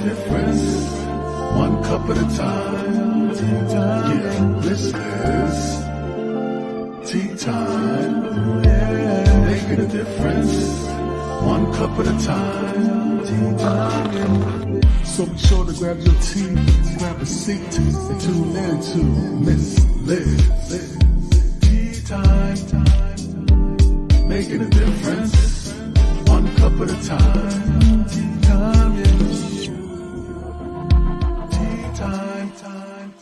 difference, one cup at a time. Yeah, this is tea time. Yeah, making a difference, one cup at a time. So be sure to grab your tea, grab a seat, and tune in to Miss Liz. Tea time, making a difference, one cup at a time. Tea time, yeah. Tea time, time.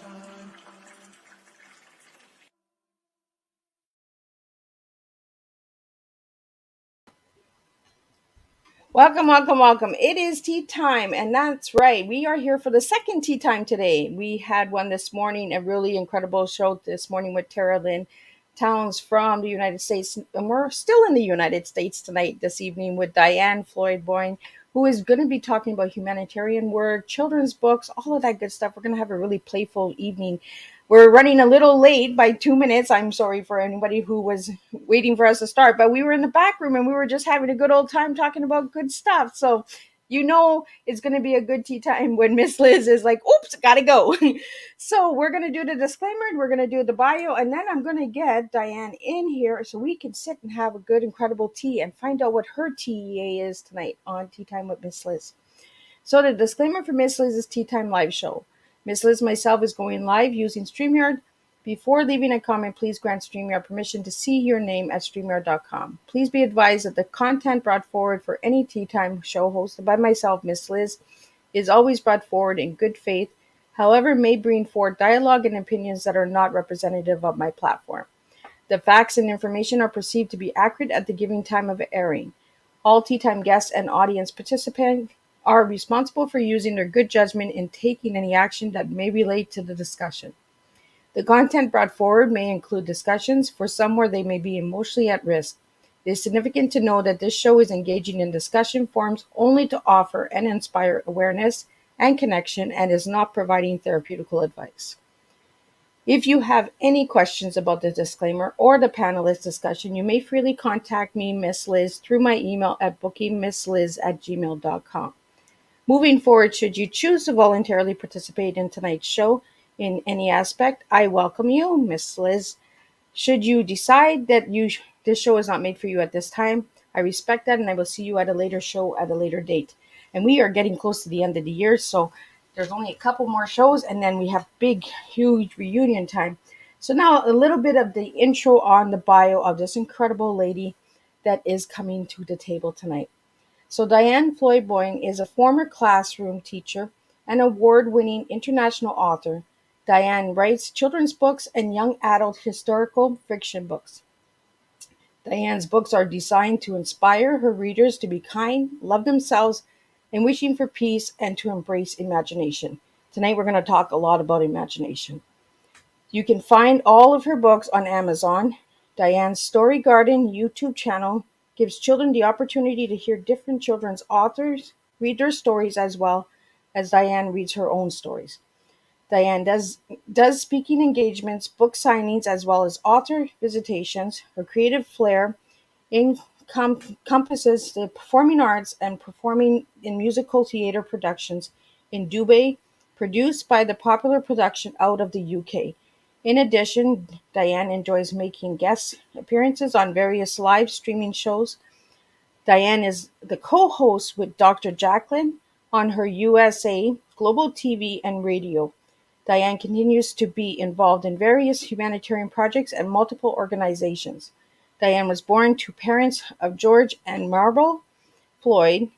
Welcome, welcome, welcome. It is tea time, and that's right. We are here for the second tea time today. We had one this morning, a really incredible show this morning with Tara Lynn Towns from the United States. And we're still in the United States tonight, this evening, with Diann Floyd Boehm, who is going to be talking about humanitarian work, children's books, all of that good stuff. We're going to have a really playful evening. We're running a little late by 2 minutes. I'm sorry for anybody who was waiting for us to start, but we were in the back room and we were just having a good old time talking about good stuff. So, it's going to be a good tea time when Miss Liz is like, oops, gotta go. So, we're going to do the disclaimer, and we're going to do the bio, and then I'm going to get Diann in here so we can sit and have a good, incredible tea and find out what her TEA is tonight on Tea Time with Miss Liz. So the disclaimer for Miss Liz's Tea Time live show. Miss Liz myself is going live using StreamYard. Before leaving a comment, please grant StreamYard permission to see your name at StreamYard.com. Please be advised that the content brought forward for any Tea Time show hosted by myself, Miss Liz, is always brought forward in good faith, however may bring forth dialogue and opinions that are not representative of my platform. The facts and information are perceived to be accurate at the given time of airing. All Tea Time guests and audience participants are responsible for using their good judgment in taking any action that may relate to the discussion. The content brought forward may include discussions for some where they may be emotionally at risk. It is significant to know that this show is engaging in discussion forums only to offer and inspire awareness and connection and is not providing therapeutical advice. If you have any questions about the disclaimer or the panelist discussion, you may freely contact me, Miss Liz, through my email at bookingmissliz@gmail.com. Moving forward, should you choose to voluntarily participate in tonight's show in any aspect, I welcome you, Miss Liz. Should you decide that this show is not made for you at this time, I respect that, and I will see you at a later show at a later date. And we are getting close to the end of the year, so there's only a couple more shows, and then we have big, huge reunion time. So now a little bit of the intro on the bio of this incredible lady that is coming to the table tonight. So Diann Floyd Boehm is a former classroom teacher and award-winning international author. Diann writes children's books and young adult historical fiction books. Diann's books are designed to inspire her readers to be kind, love themselves, and wishing for peace and to embrace imagination. Tonight we're going to talk a lot about imagination. You can find all of her books on Amazon. Diann's Story Garden YouTube channel gives children the opportunity to hear different children's authors read their stories as well as Diann reads her own stories. Diann does speaking engagements, book signings, as well as author visitations. Her creative flair encompasses the performing arts and performing in musical theater productions in Dubai, produced by the popular production out of the UK. In addition, Diann enjoys making guest appearances on various live streaming shows. Diann is the co-host with Dr. Jacqueline on her USA Global TV and radio. Diann continues to be involved in various humanitarian projects and multiple organizations. Diann was born to parents of George and Mabel Floyd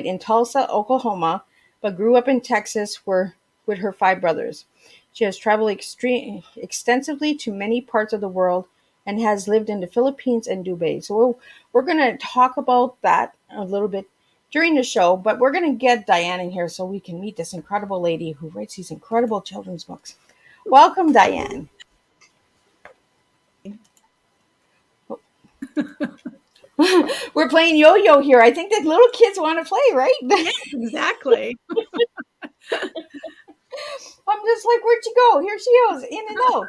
in Tulsa, Oklahoma, but grew up in Texas with her five brothers. She has traveled extensively to many parts of the world and has lived in the Philippines and Dubai. So we're going to talk about that a little bit during the show, but we're going to get Diann in here so we can meet this incredible lady who writes these incredible children's books. Welcome, Diann. We're playing yo-yo here. I think the little kids want to play, right? Yes, exactly. I'm just like, where'd you go? Here she goes, in and out.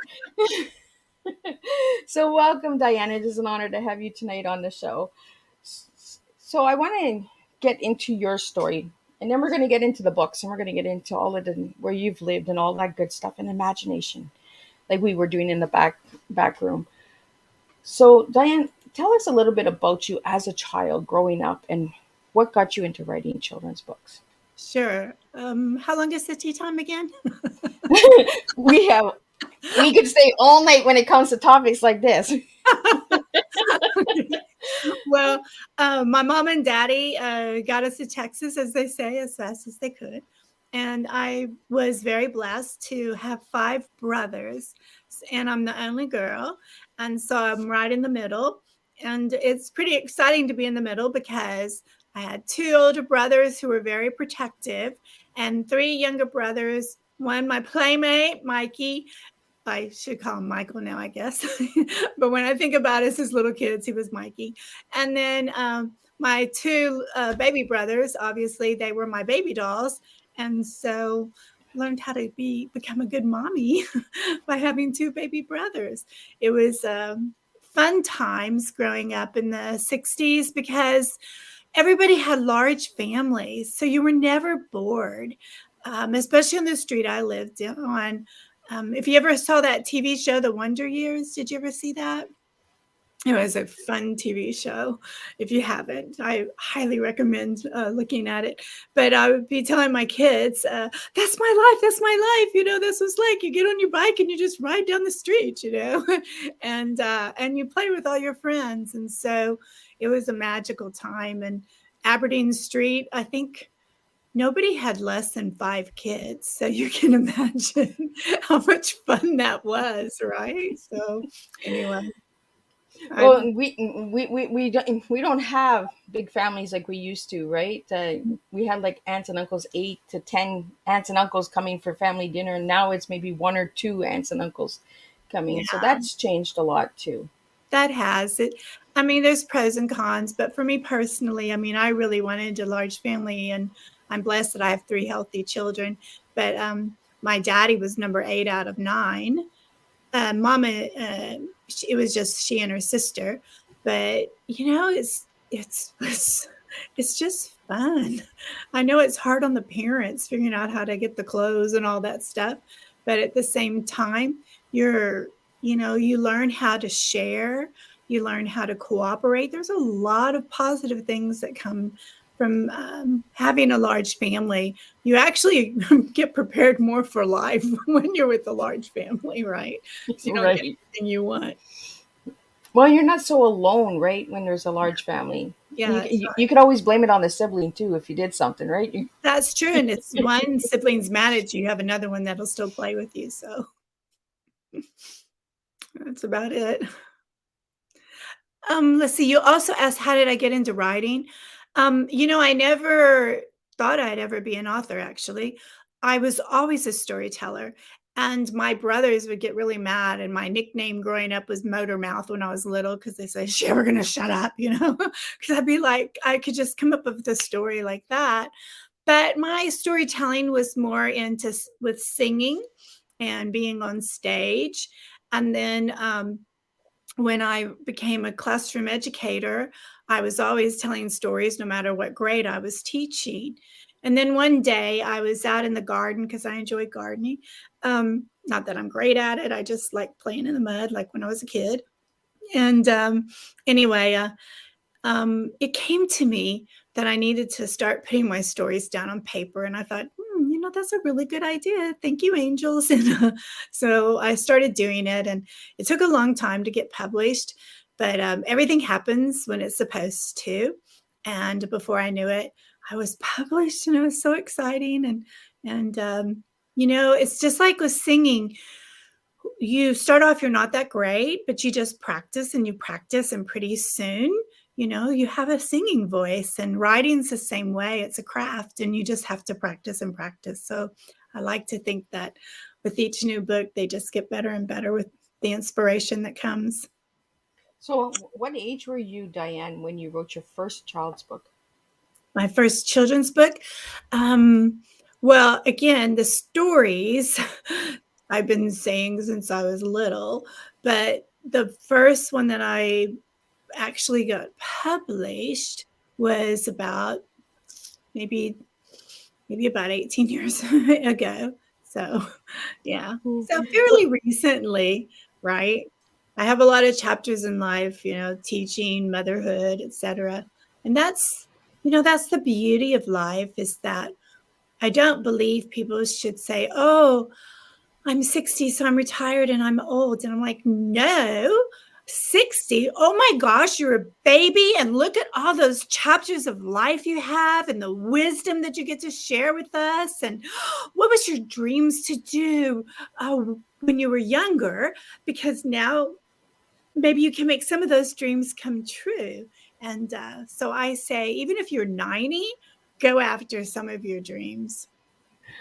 So welcome, Diann. It is an honor to have you tonight on the show. So I want to get into your story And then we're going to get into the books, and we're going to get into all of the where you've lived and all that good stuff and imagination, like we were doing in the back room. So, Diane, tell us a little bit about you as a child growing up and what got you into writing children's books. Sure. How long is the tea time again? we have we could stay all night when it comes to topics like this. Well, my mom and daddy got us to Texas, as they say, as fast as they could. And I was very blessed to have 5 brothers, and I'm the only girl. And so I'm right in the middle. And it's pretty exciting to be in the middle because I had 2 older brothers who were very protective, and 3 younger brothers. One, my playmate, Mikey, I should call him Michael now, I guess. But when I think about us as little kids, he was Mikey. And then my 2 baby brothers, obviously, they were my baby dolls. And so learned how to become a good mommy by having 2 baby brothers. It was fun times growing up in the 60s because everybody had large families. So you were never bored, especially on the street I lived on. If you ever saw that TV show, The Wonder Years, did you ever see that? It was a fun TV show. If you haven't, I highly recommend looking at it. But I would be telling my kids, that's my life. That's my life. This was like you get on your bike and you just ride down the street, and you play with all your friends. And so it was a magical time. And Aberdeen Street, I think nobody had less than 5 kids. So you can imagine how much fun that was, right? So anyway. Well, we don't have big families like we used to, right? We had like aunts and uncles, 8 to 10 aunts and uncles coming for family dinner, and now it's maybe 1 or 2 aunts and uncles coming. So Yeah, that's changed a lot too. that has it. I mean, there's pros and cons, but for me personally, I mean, I really wanted a large family, and I'm blessed that I have 3 healthy children. But my daddy was number 8 out of 9. Mama, it was just she and her sister, but it's just fun. I know it's hard on the parents figuring out how to get the clothes and all that stuff, but at the same time, you learn how to share, you learn how to cooperate. There's a lot of positive things that come from having a large family. You actually get prepared more for life when you're with a large family, right? Because you don't get Right. anything you want. Well, you're not so alone, right? When there's a large family, Yeah, you, that's you, right. you could always blame it on the sibling too if you did something, right? That's true. And it's one sibling's mad at you, you have another one that'll still play with you. So that's about it. Let's see. You also asked, how did I get into writing? I never thought I'd ever be an author, actually. I was always a storyteller. And my brothers would get really mad. And my nickname growing up was Motor Mouth when I was little because they said, is she ever going to shut up? Because I'd be like, I could just come up with a story like that. But my storytelling was more into with singing and being on stage. And then when I became a classroom educator, I was always telling stories no matter what grade I was teaching. And then one day I was out in the garden because I enjoy gardening. Not that I'm great at it, I just like playing in the mud like when I was a kid. And anyway, it came to me that I needed to start putting my stories down on paper. And I thought, that's a really good idea. Thank you, angels. And so I started doing it, and it took a long time to get published, but everything happens when it's supposed to. And before I knew it, I was published, and it was so exciting. And it's just like with singing. You start off, you're not that great, but you just practice and you practice, and pretty soon, you have a singing voice. And writing's the same way. It's a craft, and you just have to practice and practice. So I like to think that with each new book, they just get better and better with the inspiration that comes. So, what age were you, Diane, when you wrote your first child's book? My first children's book. Well, again, the stories I've been saying since I was little, but the first one that I actually got published was about maybe maybe about 18 years ago. So, yeah. So fairly recently, right? I have a lot of chapters in life, teaching, motherhood, etc. And that's, that's the beauty of life, is that I don't believe people should say, "Oh, I'm 60, so I'm retired and I'm old." And I'm like, no, 60? Oh my gosh, you're a baby. And look at all those chapters of life you have and the wisdom that you get to share with us. And what was your dreams to do when you were younger? Because now maybe you can make some of those dreams come true. And so I say, even if you're 90, go after some of your dreams.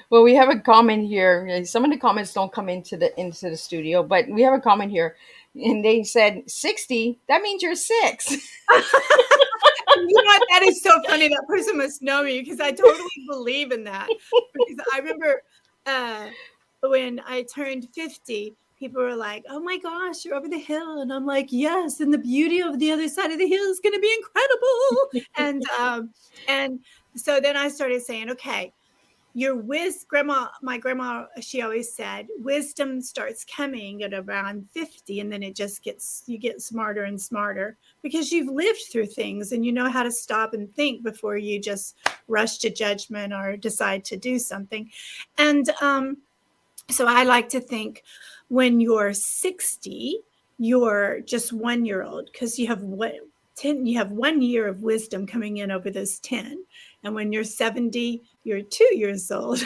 Well, we have a comment here. Some of the comments don't come into the studio, but we have a comment here, and they said 60. That means you're 6. You know what? That is so funny. That person must know me, because I totally believe in that. Because I remember when I turned 50, people were like, "Oh my gosh, you're over the hill," and I'm like, "Yes, and the beauty of the other side of the hill is going to be incredible." And so then I started saying, "Okay, my grandma, she always said, wisdom starts coming at around 50, and then you get smarter and smarter, because you've lived through things and you know how to stop and think before you just rush to judgment or decide to do something." And so I like to think, when you're 60, you're just 1 year old, because you have 1 year of wisdom coming in over those 10. And when you're 70, you're 2 years old,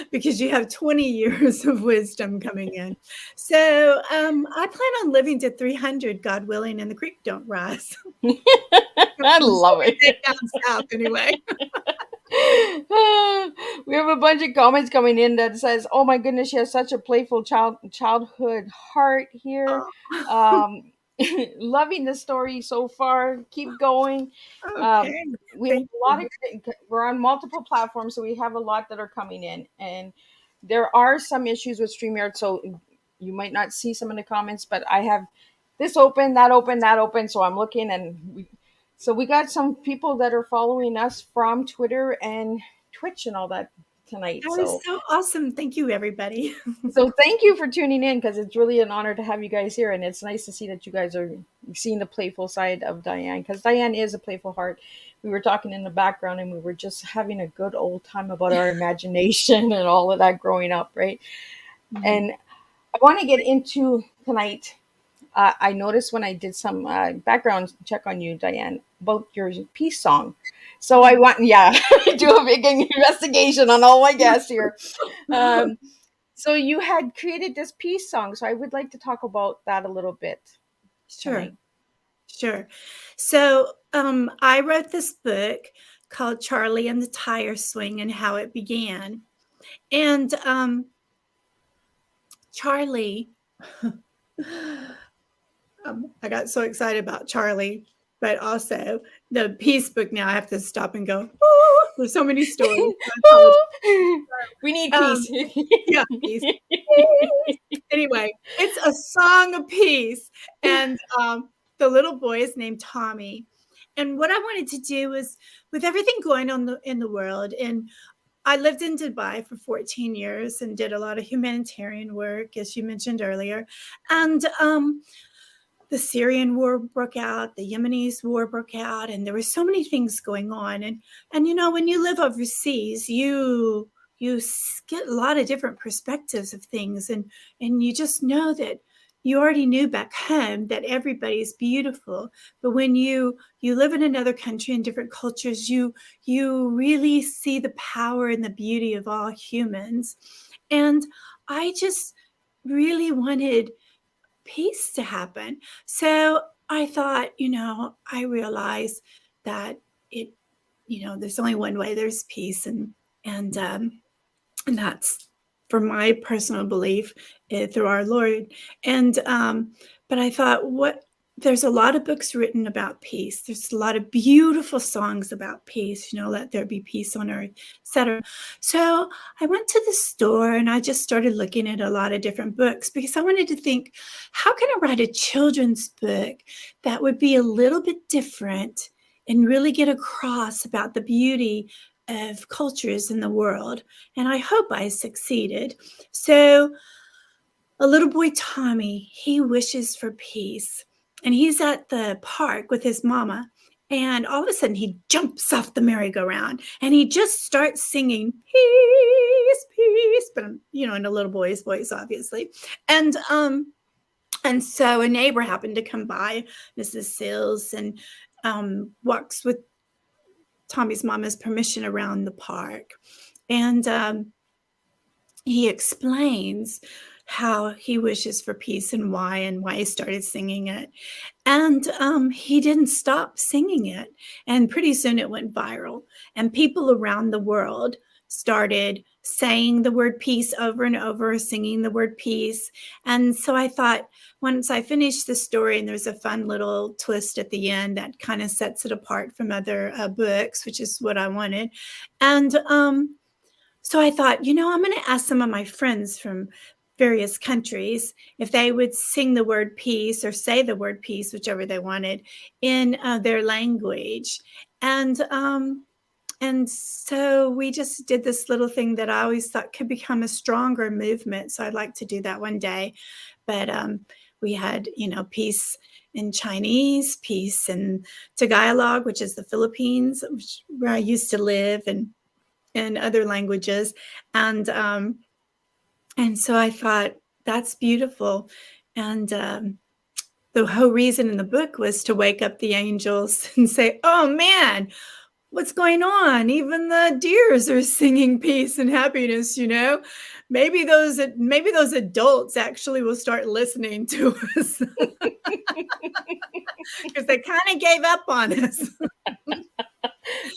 because you have 20 years of wisdom coming in. So I plan on living to 300, God willing, and the creek don't rise. I love it. Down south, anyway. We have a bunch of comments coming in that says, "Oh my goodness, she has such a playful childhood heart here. Oh, Um, loving the story so far. Keep going." Um, okay. we have Thank a lot you. of we're on multiple platforms, so we have a lot that are coming in, and there are some issues with StreamYard, so you might not see some of the comments, but I have this open, that open, that open, so I'm looking, and we got some people that are following us from Twitter and Twitch and all that tonight. That is So so awesome. Thank you, everybody. so thank you for tuning in, because it's really an honor to have you guys here, and it's nice to see that you guys are seeing the playful side of Diann, because Diann is a playful heart. We were talking in the background, and we were just having a good old time about our imagination and all of that growing up, right? And I want to get into tonight. I noticed when I did some background check on you, Diann, about your peace song. So I want, yeah, do a big investigation on all my guests here. Um, so you had created this peace song. So I would like to talk about that a little bit Sure, tonight. sure. So I wrote this book called Charlie and the Tire Swing, and How It Began. And Charlie, I got so excited about Charlie, but also the peace book. Now I have to stop and go, "Oh, there's so many stories." I apologize. We need Um, peace. yeah, peace. Anyway, it's a song of peace. And the little boy is named Tommy. And what I wanted to do was, with everything going on in the world, and I lived in Dubai for 14 years and did a lot of humanitarian work, as you mentioned earlier. And the Syrian war broke out, the Yemenis war broke out, and there were so many things going on. And when you live overseas, you get a lot of different perspectives of things, and you just know that you already knew back home that everybody's beautiful, but when you live in another country and different cultures, you really see the power and the beauty of all humans. And I just really wanted peace to happen. So I thought, I realized that there's only one way there's peace, and and that's, for my personal belief, through our Lord. And but I thought, what there's a lot of books written about peace. There's a lot of beautiful songs about peace. Let there be peace on earth, etc. So I went to the store and I just started looking at a lot of different books, because I wanted to think, how can I write a children's book that would be a little bit different and really get across about the beauty of cultures in the world, and I hope I succeeded. So a little boy, Tommy, he wishes for peace, and he's at the park with his mama, and all of a sudden he jumps off the merry-go-round and he just starts singing peace, peace, but in a little boy's voice, obviously. And so a neighbor happened to come by, Mrs. Sills, and walks with Tommy's mama's permission around the park. And he explains how he wishes for peace and why he started singing it. And he didn't stop singing it. And pretty soon it went viral. And people around the world started saying the word peace over and over, singing the word peace. And so I thought, once I finished the story, and there's a fun little twist at the end that kind of sets it apart from other books, which is what I wanted. And so I thought, I'm going to ask some of my friends from various countries if they would sing the word peace or say the word peace, whichever they wanted, in their language. And so we just did this little thing that I always thought could become a stronger movement. So I'd like to do that one day. But we had, peace in Chinese, peace in Tagalog, which is the Philippines, where I used to live, and other languages. And so I thought, that's beautiful. And the whole reason in the book was to wake up the angels and say, oh man, what's going on? Even the deers are singing peace and happiness, Maybe those adults actually will start listening to us. Because they kind of gave up on us.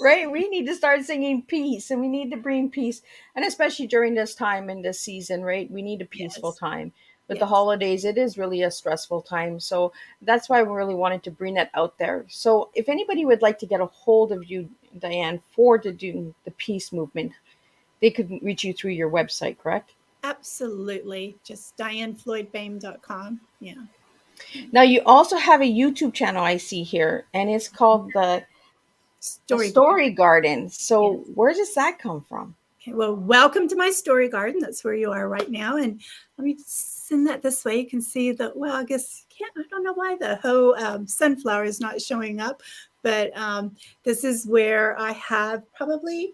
Right, we need to start singing peace, and we need to bring peace, and especially during this time in this season, right? We need a peaceful time. With the holidays, it is really a stressful time, so that's why we really wanted to bring that out there. So if anybody would like to get a hold of you, Diann, for to do the peace movement, they could reach you through your website, correct? Absolutely. Just diannfloydboehm.com. Yeah. Now you also have a YouTube channel I see here, and it's called the Story Garden. So where does that come from? Okay, well, welcome to my story garden. That's where you are right now. And let me send that this way. You can see that, well, I guess, I don't know why the whole sunflower is not showing up, but this is where I have probably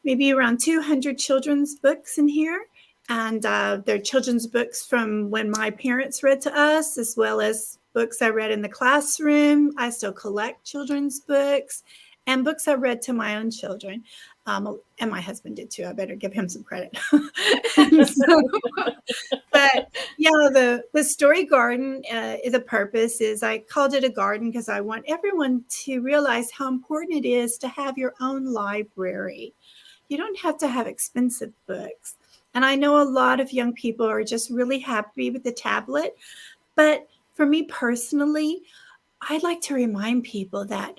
maybe around 200 children's books in here. And they're children's books from when my parents read to us, as well as books I read in the classroom. I still collect children's books and books I read to my own children. And my husband did too. I better give him some credit. But the story garden, the purpose is I called it a garden because I want everyone to realize how important it is to have your own library. You don't have to have expensive books. And I know a lot of young people are just really happy with the tablet. But for me personally, I'd like to remind people that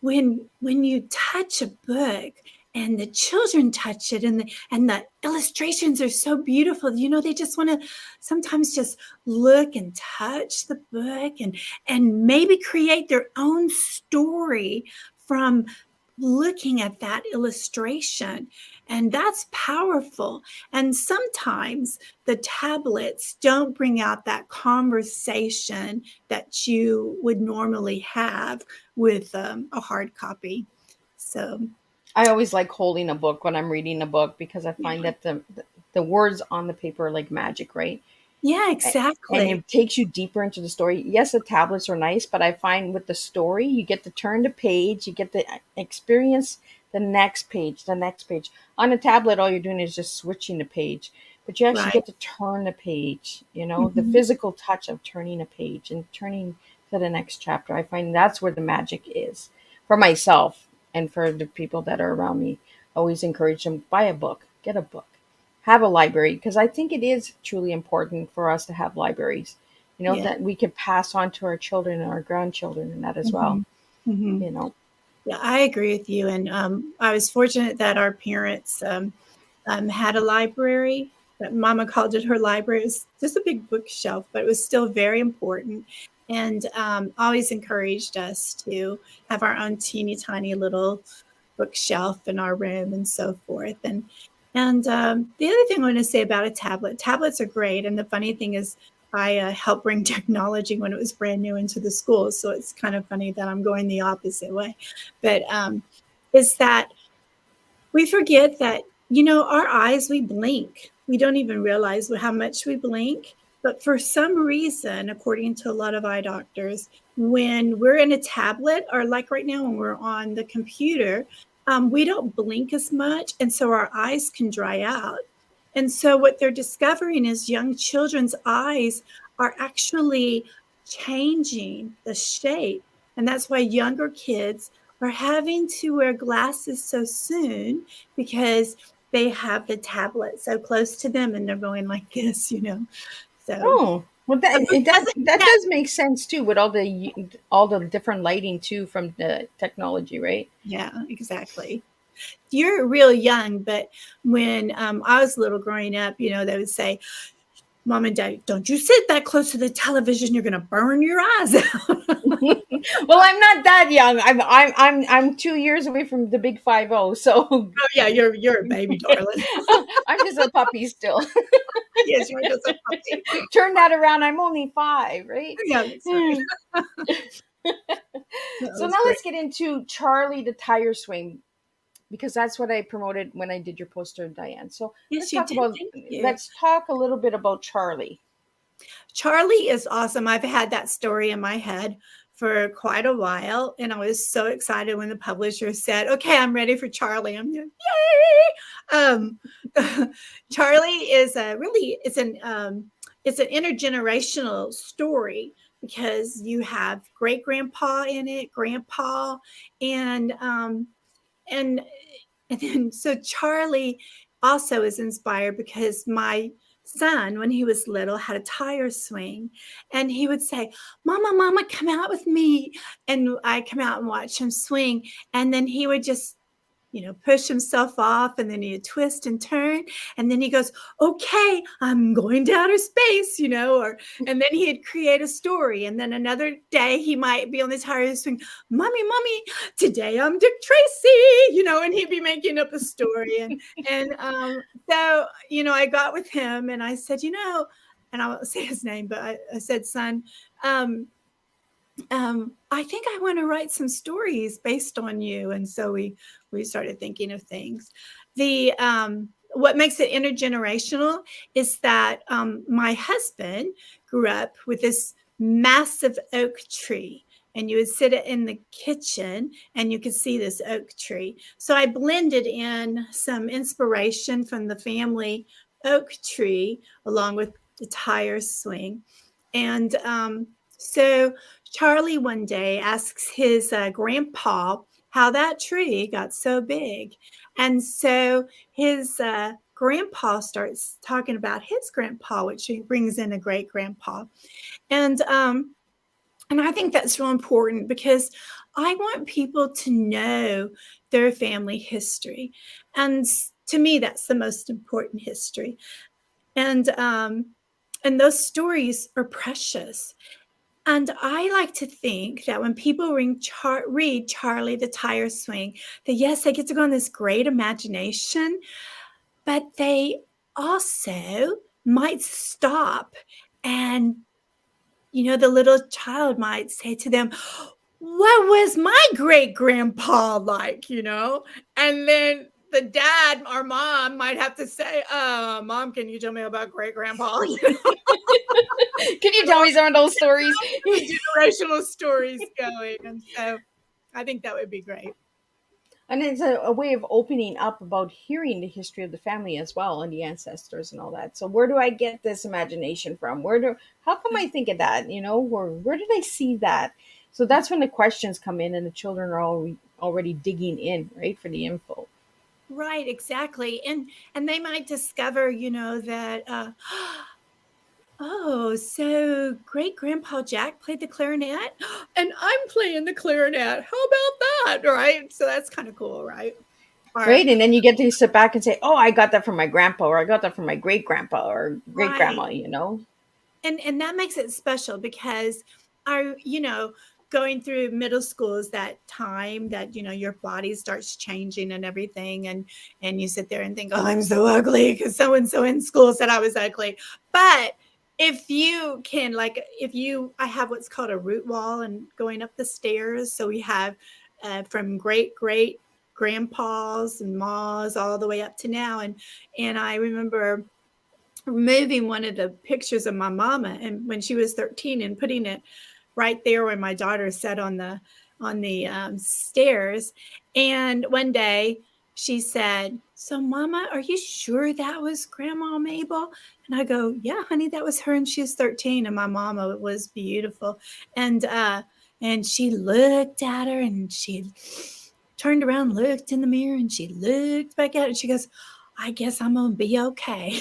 when you touch a book and the children touch it and the illustrations are so beautiful, they just want to sometimes just look and touch the book and maybe create their own story from looking at that illustration. And that's powerful. And sometimes the tablets don't bring out that conversation that you would normally have with a hard copy. So I always like holding a book when I'm reading a book because I find that the words on the paper are like magic, right? Yeah, exactly. And it takes you deeper into the story. Yes, the tablets are nice, but I find with the story, you get to turn the page, you get to experience the next page, the next page. On a tablet, all you're doing is just switching the page, but you actually get to turn the page, the physical touch of turning a page and turning to the next chapter. I find that's where the magic is for myself and for the people that are around me. I always encourage them, buy a book, get a book. Have a library, because I think it is truly important for us to have libraries, that we can pass on to our children and our grandchildren and that as well. Yeah, I agree with you. And I was fortunate that our parents had a library. That Mama called it her library. It was just a big bookshelf, but it was still very important. And always encouraged us to have our own teeny tiny little bookshelf in our room and so forth. And the other thing I want to say about a tablet, tablets are great. And the funny thing is, I helped bring technology when it was brand new into the schools. So it's kind of funny that I'm going the opposite way. But is that we forget that, our eyes, we blink. We don't even realize how much we blink. But for some reason, according to a lot of eye doctors, when we're in a tablet or like right now when we're on the computer, we don't blink as much. And so our eyes can dry out. And so what they're discovering is young children's eyes are actually changing the shape. And that's why younger kids are having to wear glasses so soon because they have the tablet so close to them and they're going like this. So Oh, well, that it doesn't, that yeah, does make sense too, with all the different lighting too from the technology, right? yeah, exactly. You're real young, but when I was little growing up, they would say, Mom and Dad, don't you sit that close to the television. You're going to burn your eyes out. Well, I'm not that young. I'm 2 years away from the big 50. So Oh, yeah, you're a baby, darling. I'm just a puppy still. Yes, you're just a puppy. Turn that around. I'm only 5, right? Yeah, that's right. That So was now great. let's get into Charlie the tire swing, because that's what I promoted when I did your poster, Diane. So Yes, you did. Thank you. let's talk a little bit about Charlie. Charlie is awesome. I've had that story in my head for quite a while, and I was so excited when the publisher said, "Okay, I'm ready for Charlie." I'm like, "Yay!" Charlie is it's an intergenerational story because you have great grandpa in it, grandpa, and and and then so Charlie also is inspired because my son, when he was little, had a tire swing, and he would say, "Mama, Mama, come out with me." And I come out and watch him swing. And then he would just, push himself off, and then he'd twist and turn. And then he goes, "Okay, I'm going to outer space," and then he'd create a story. And then another day he might be on the tire swing, "Mommy, Mommy, today I'm Dick Tracy," and he'd be making up a story. And so, I got with him and I said, and I won't say his name, but I said, "Son, I think I want to write some stories based on you." And so we started thinking of things. The What makes it intergenerational is that my husband grew up with this massive oak tree, and you would sit in the kitchen and you could see this oak tree. So I blended in some inspiration from the family oak tree along with the tire swing. And so Charlie one day asks his grandpa how that tree got so big. And so his grandpa starts talking about his grandpa, which he brings in a great grandpa. And I think that's real important because I want people to know their family history. And to me, that's the most important history. And those stories are precious. And I like to think that when people read Charlie the Tire Swing, that yes, they get to go on this great imagination, but they also might stop and, the little child might say to them, "What was my great grandpa like?" And then the dad or mom might have to say, "Mom, can you tell me about great grandpa?" Can you tell me some of those stories? Generational stories going. And so I think that would be great. And it's a way of opening up about hearing the history of the family as well, and the ancestors and all that. So where do I get this imagination from? How come I think of that? Where did I see that? So that's when the questions come in, and the children are already digging in, right, for the info. Right, exactly. And they might discover, that oh, so great grandpa Jack played the clarinet and I'm playing the clarinet. How about that? Right? So that's kind of cool, right? Or Right, and then you get to sit back and say, "Oh, I got that from my grandpa, or I got that from my great grandpa or great right. grandma." And that makes it special because our, going through middle school is that time that, your body starts changing and everything. And you sit there and think, oh, I'm so ugly because so-and-so in school said I was ugly. But if you can, like, I have what's called a root wall and going up the stairs. So we have from great grandpas and ma's all the way up to now. And I remember moving one of the pictures of my mama and when she was 13 and putting it right there where my daughter sat on the stairs. And one day she said, so mama, are you sure that was Grandma Mabel? And I go, yeah, honey, that was her. And she was 13. And my mama was beautiful. And she looked at her and she turned around, looked in the mirror, and she looked back at it. And she goes, I guess I'm going to be okay.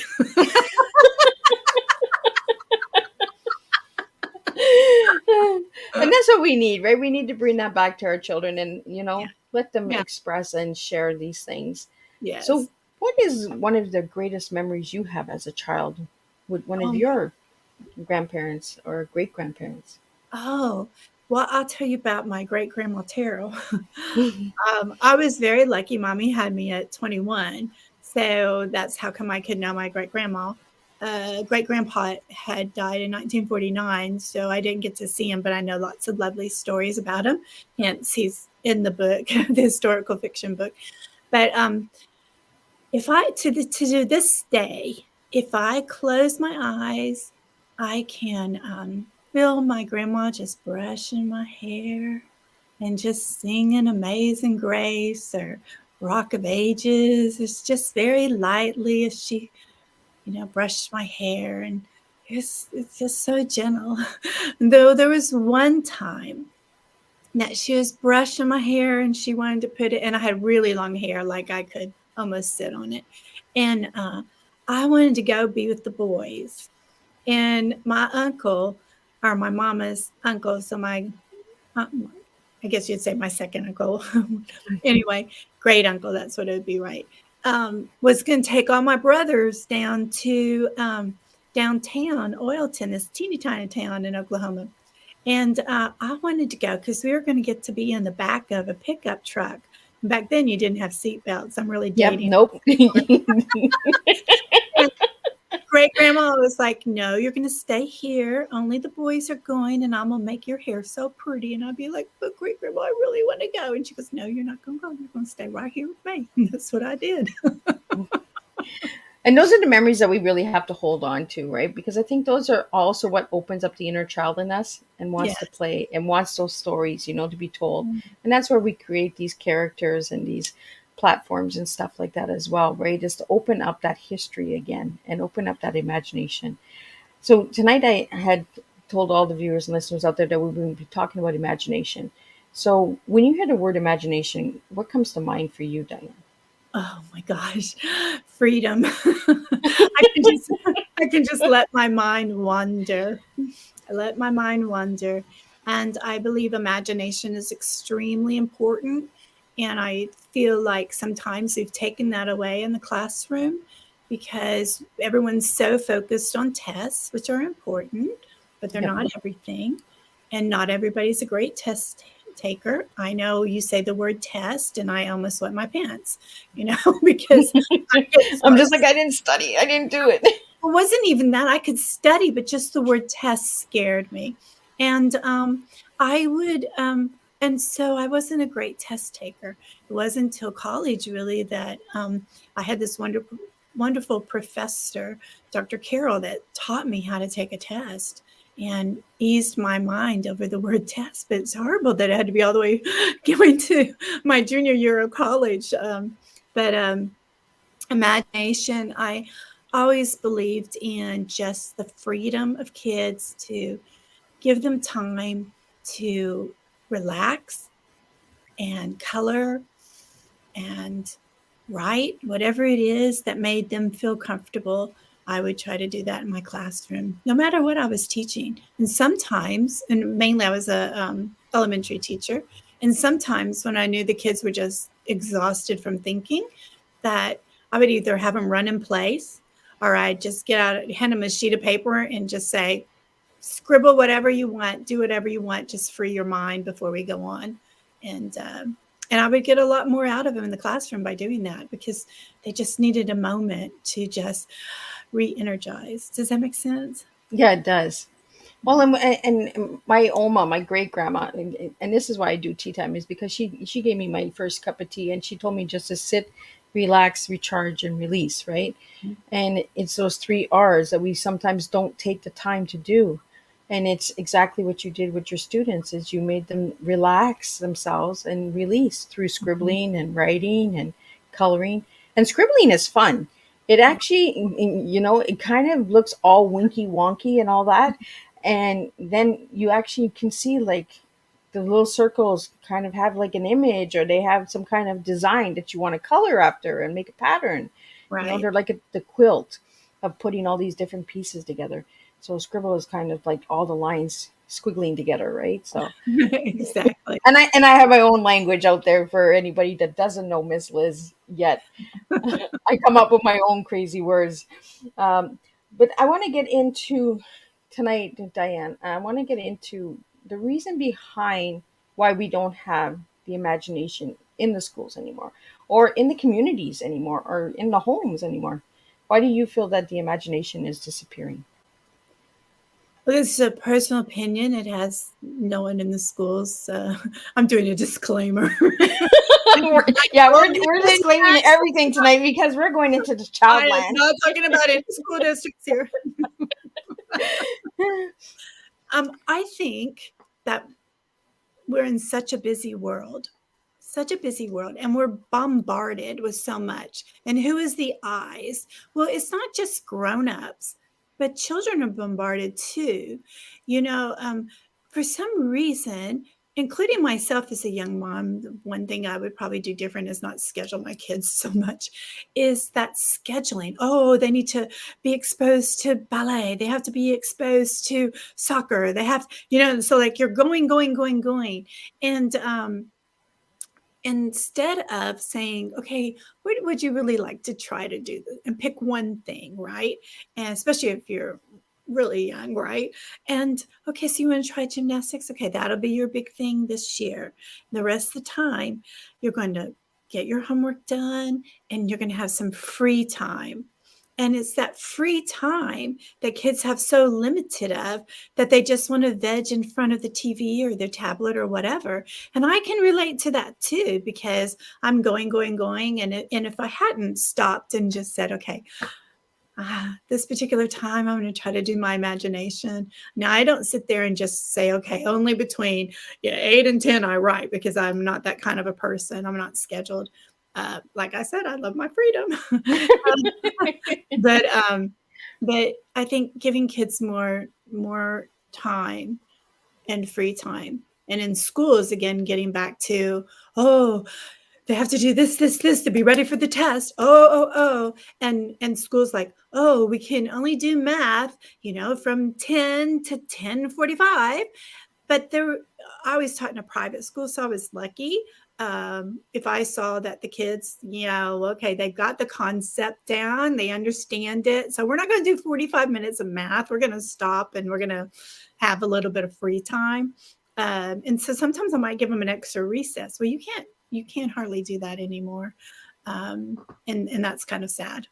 And that's what we need, right? We need to bring that back to our children and, Yeah. let them Yeah. express and share these things. Yes. So, what is one of the greatest memories you have as a child with one of Um, your grandparents or great grandparents? Oh, well, I'll tell you about my great grandma Terrell. I was very lucky. Mommy had me at 21. So that's how come I could know my great grandma. Great grandpa had died in 1949. So I didn't get to see him, but I know lots of lovely stories about him. Hence, he's in the book, the historical fiction book. But if I, to this day, if I close my eyes, I can feel my grandma just brushing my hair and just singing Amazing Grace or Rock of Ages. It's just very lightly as she, brushed my hair, and it's just so gentle. Though there was one time that she was brushing my hair and she wanted to put it, and I had really long hair, like I could almost sit on it. And I wanted to go be with the boys. And my uncle, or my mama's uncle, so I guess you'd say my second uncle, anyway, great uncle, that's what it would be, right, was going to take all my brothers down to downtown Oilton, this teeny tiny town in Oklahoma. And I wanted to go because we were going to get to be in the back of a pickup truck. Back then, you didn't have seatbelts. I'm really Yep, dating. nope. Great grandma was like, no, you're going to stay here. Only the boys are going, and I'm going to make your hair so pretty. And I'd be like, but great grandma, I really want to go. And she goes, no, you're not going to go. You're going to stay right here with me. And that's what I did. And those are the memories that we really have to hold on to, right? Because I think those are also what opens up the inner child in us and wants to Yes. play and wants those stories, to be told. And that's where we create these characters and these platforms and stuff like that as well, right? Is to open up that history again and open up that imagination. So tonight I had told all the viewers and listeners out there that we would be talking about imagination. So when you hear the word imagination, what comes to mind for you, Diann? Oh my gosh, freedom. I can just let my mind wander. I let my mind wander. And I believe imagination is extremely important. And I feel like sometimes we've taken that away in the classroom because everyone's so focused on tests, which are important, but they're Yep. not everything. And not everybody's a great test taker. I know you say the word test, and I almost wet my pants, because I'm just like, I didn't study. I didn't do it. it wasn't even that I could study, but just the word test scared me. And I would, and so I wasn't a great test taker. It wasn't until college, really, that I had this wonderful professor, Dr. Carroll, that taught me how to take a test and eased my mind over the word test. But it's horrible that it had to be all the way going to my junior year of college. But imagination, I always believed in just the freedom of kids to give them time to relax and color and write, whatever it is that made them feel comfortable. I would try to do that in my classroom, no matter what I was teaching. And sometimes, and mainly I was a elementary teacher, and sometimes when I knew the kids were just exhausted from thinking, that I would either have them run in place, or I'd just hand them a sheet of paper and just say, scribble whatever you want, do whatever you want, just free your mind before we go on. And I would get a lot more out of them in the classroom by doing that, because they just needed a moment to just re-energize. Does that make sense? Yeah, it does. Well, and my Oma, my great grandma, and this is why I do tea time, is because she gave me my first cup of tea, and she told me just to sit, relax, recharge, and release, right? And it's those three R's that we sometimes don't take the time to do. And it's exactly what you did with your students, is you made them relax themselves and release through Mhm. scribbling and writing and coloring. And scribbling is fun. It Yeah. actually, it kind of looks all winky wonky and all that. And then you actually can see like the little circles kind of have like an image, or they have some kind of design that you want to color after and make a pattern. Right. They're like the quilt of putting all these different pieces together. So scribble is kind of like all the lines squiggling together, right? So, Exactly. and I have my own language out there for anybody that doesn't know Miss Liz yet. I come up with my own crazy words. But I want to get into tonight, Diane. I want to get into the reason behind why we don't have the imagination in the schools anymore, or in the communities anymore, or in the homes anymore. Why do you feel that the imagination is disappearing? Well, this is a personal opinion. It has no one in the schools. So I'm doing a disclaimer. Yeah, Only we're opinion. disclaiming everything tonight because we're going into the I child am land. not talking about any school districts here. I think that we're in such a busy world, and we're bombarded with so much. And who is the eyes? Well, it's not just grown-ups, but children are bombarded too. You know, for some reason, including myself as a young mom, the one thing I would probably do different is not schedule my kids so much, is that scheduling. Oh, they need to be exposed to ballet. They have to be exposed to soccer. They have, so like you're going, going, going, going. And instead of saying, okay, what would you really like to try to do, and pick one thing, right? And especially if you're really young, right? And okay, so you want to try gymnastics? Okay, that'll be your big thing this year. The rest of the time, you're going to get your homework done, and you're going to have some free time. And it's that free time that kids have so limited of, that they just want to veg in front of the TV or their tablet or whatever. And I can relate to that too, because I'm going, going, going. And if I hadn't stopped and just said, okay, this particular time, I'm going to try to do my imagination. Now, I don't sit there and just say, okay, only between 8 and 10 I write, because I'm not that kind of a person. I'm not scheduled. Like I said, I love my freedom. but but I think giving kids more time and free time. And in schools, again, getting back to, oh, they have to do this to be ready for the test. Oh. And schools like, oh, we can only do math, from 10 to 10:45. But I was taught in a private school, so I was lucky. If I saw that the kids, okay, they've got the concept down, they understand it. So we're not going to do 45 minutes of math. We're going to stop, and we're going to have a little bit of free time. And so sometimes I might give them an extra recess. Well, you can't hardly do that anymore. And that's kind of sad,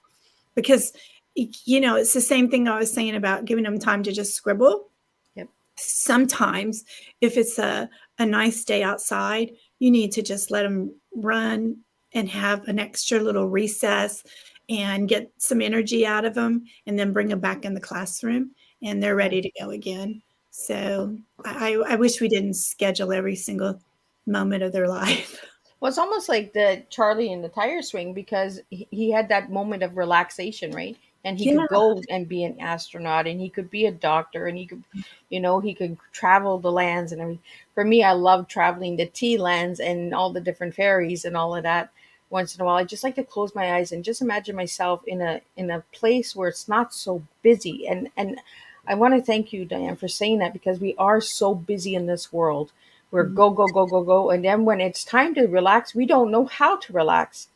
because, it's the same thing I was saying about giving them time to just scribble. Yep. Sometimes, if it's a nice day outside, you need to just let them run and have an extra little recess and get some energy out of them, and then bring them back in the classroom, and they're ready to go again. So I wish we didn't schedule every single moment of their life. Well, it's almost like the Charlie in the tire swing, because he had that moment of relaxation, right? And he Yeah. could go and be an astronaut, and he could be a doctor, and he could travel the lands and everything. For me, I love traveling the tea lands and all the different ferries and all of that. Once in a while, I just like to close my eyes and just imagine myself in a place where it's not so busy. And I want to thank you, Diane, for saying that, because we are so busy in this world. We're Mhm. go, go, go, go, go. And then when it's time to relax, we don't know how to relax.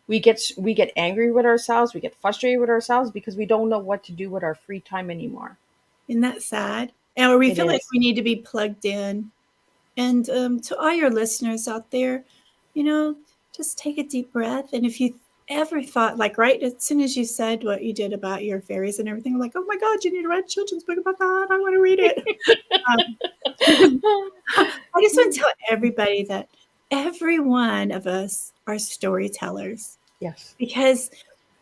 We get angry with ourselves, we get frustrated with ourselves, because we don't know what to do with our free time anymore. Isn't that sad? and we It feel like is. we need to be plugged in. And to all your listeners out there, you know, just take a deep breath. And if you ever thought, like, right as soon as you said what you did about your fairies and everything, I'm like, oh my God, you need to write a children's book about that. I want to read it. Um, I just want to tell everybody that every one of us are storytellers, Yes. because